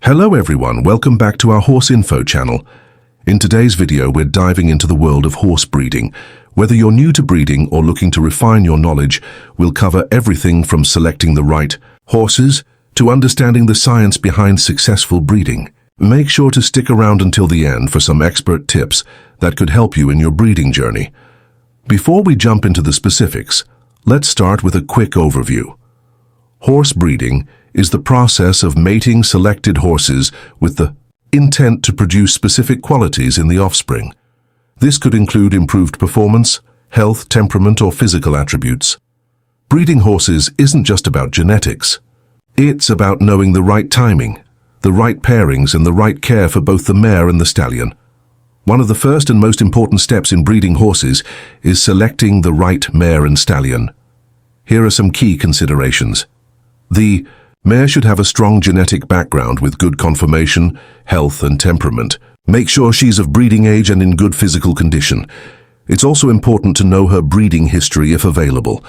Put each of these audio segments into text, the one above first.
Hello everyone, welcome back to our Horse Info channel. In today's video, we're diving into the world of horse breeding. Whether you're new to breeding or looking to refine your knowledge, we'll cover everything from selecting the right horses to understanding the science behind successful breeding. Make sure to stick around until the end for some expert tips that could help you in your breeding journey. Before we jump into the specifics, let's start with a quick overview. Horse breeding is the process of mating selected horses with the intent to produce specific qualities in the offspring. This could include improved performance, health, temperament, or physical attributes. Breeding horses isn't just about genetics. It's about knowing the right timing, the right pairings, and the right care for both the mare and the stallion. One of the first and most important steps in breeding horses is selecting the right mare and stallion. Here are some key considerations. The mare should have a strong genetic background with good conformation, health, and temperament. Make sure she's of breeding age and in good physical condition. It's also important to know her breeding history if available.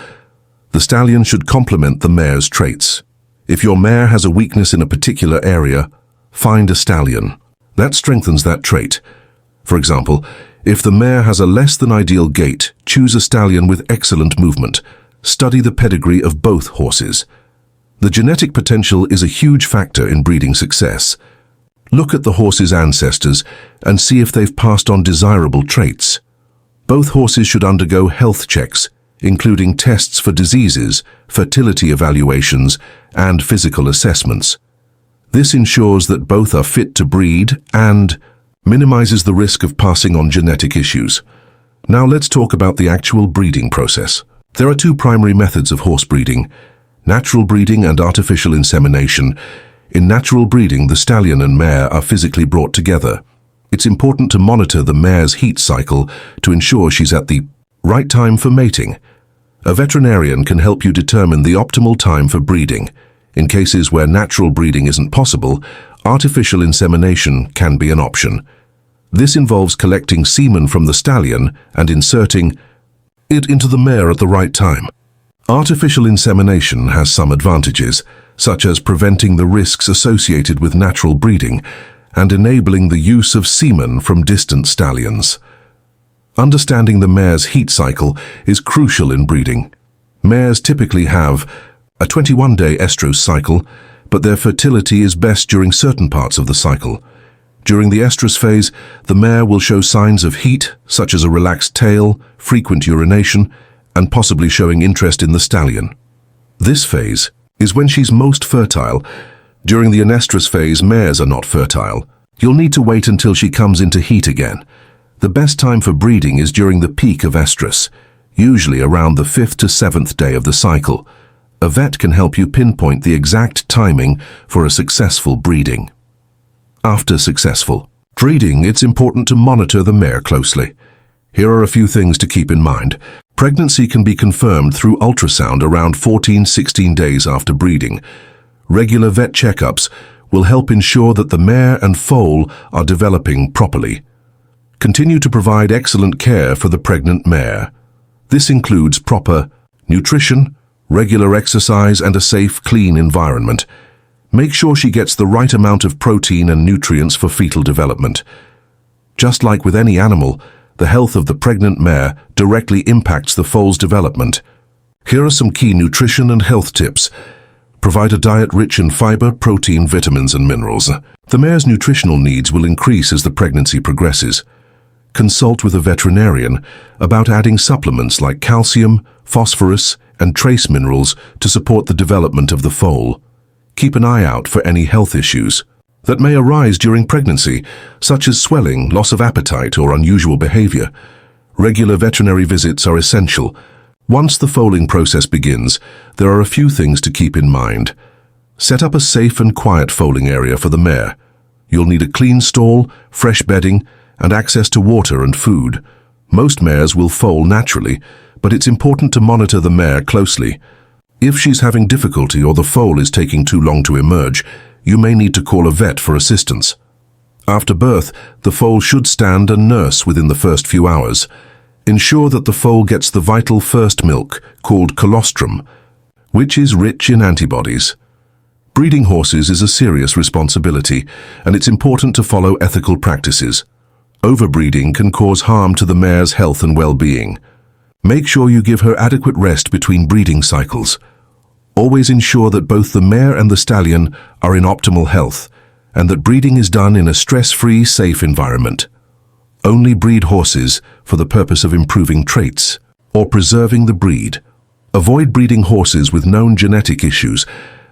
The stallion should complement the mare's traits. If your mare has a weakness in a particular area, find a stallion. That strengthens that trait. For example, if the mare has a less than ideal gait, choose a stallion with excellent movement. Study the pedigree of both horses. The genetic potential is a huge factor in breeding success. Look at the horse's ancestors and see if they've passed on desirable traits. Both horses should undergo health checks, including tests for diseases, fertility evaluations, and physical assessments. This ensures that both are fit to breed and minimizes the risk of passing on genetic issues. Now let's talk about the actual breeding process. There are two primary methods of horse breeding: natural breeding and artificial insemination. In natural breeding, the stallion and mare are physically brought together. It's important to monitor the mare's heat cycle to ensure she's at the right time for mating. A veterinarian can help you determine the optimal time for breeding. In cases where natural breeding isn't possible, artificial insemination can be an option. This involves collecting semen from the stallion and inserting it into the mare at the right time. Artificial insemination has some advantages, such as preventing the risks associated with natural breeding and enabling the use of semen from distant stallions. Understanding the mare's heat cycle is crucial in breeding. Mares typically have a 21-day estrous cycle, but their fertility is best during certain parts of the cycle. During the estrus phase, the mare will show signs of heat, such as a relaxed tail, frequent urination, and possibly showing interest in the stallion. This phase is when she's most fertile. During the anestrus phase, mares are not fertile. You'll need to wait until she comes into heat again. The best time for breeding is during the peak of estrus, usually around the 5th to 7th day of the cycle. A vet can help you pinpoint the exact timing for a successful breeding. After successful breeding, it's important to monitor the mare closely. Here are a few things to keep in mind. Pregnancy can be confirmed through ultrasound around 14-16 days after breeding. Regular vet checkups will help ensure that the mare and foal are developing properly. Continue to provide excellent care for the pregnant mare. This includes proper nutrition, regular exercise, and a safe, clean environment. Make sure she gets the right amount of protein and nutrients for fetal development. Just like with any animal, the health of the pregnant mare directly impacts the foal's development. Here are some key nutrition and health tips. Provide a diet rich in fiber, protein, vitamins, and minerals. The mare's nutritional needs will increase as the pregnancy progresses. Consult with a veterinarian about adding supplements like calcium, phosphorus, and trace minerals to support the development of the foal. Keep an eye out for any health issues that may arise during pregnancy, such as swelling, loss of appetite, or unusual behavior. Regular veterinary visits are essential. Once the foaling process begins, there are a few things to keep in mind. Set up a safe and quiet foaling area for the mare. You'll need a clean stall, fresh bedding, and access to water and food. Most mares will foal naturally, but it's important to monitor the mare closely. If she's having difficulty or the foal is taking too long to emerge, you may need to call a vet for assistance. After birth, the foal should stand and nurse within the first few hours. Ensure that the foal gets the vital first milk, called colostrum, which is rich in antibodies. Breeding horses is a serious responsibility, and it's important to follow ethical practices. Overbreeding can cause harm to the mare's health and well-being. Make sure you give her adequate rest between breeding cycles. Always ensure that both the mare and the stallion are in optimal health, and that breeding is done in a stress-free, safe environment. Only breed horses for the purpose of improving traits or preserving the breed. Avoid breeding horses with known genetic issues,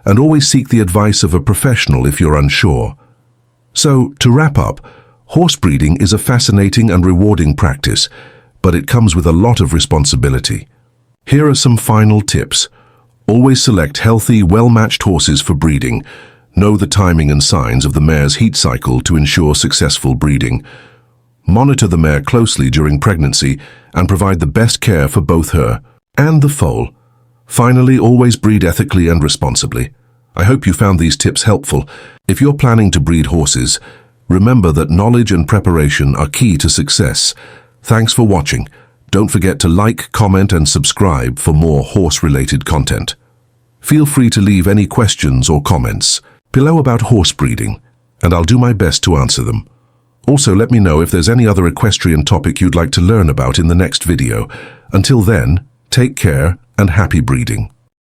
and always seek the advice of a professional if you're unsure. So, to wrap up, horse breeding is a fascinating and rewarding practice, but it comes with a lot of responsibility. Here are some final tips. Always select healthy, well-matched horses for breeding. Know the timing and signs of the mare's heat cycle to ensure successful breeding. Monitor the mare closely during pregnancy and provide the best care for both her and the foal. Finally, always breed ethically and responsibly. I hope you found these tips helpful. If you're planning to breed horses, remember that knowledge and preparation are key to success. Thanks for watching. Don't forget to like, comment, and subscribe for more horse-related content. Feel free to leave any questions or comments below about horse breeding, and I'll do my best to answer them. Also, let me know if there's any other equestrian topic you'd like to learn about in the next video. Until then, take care and happy breeding.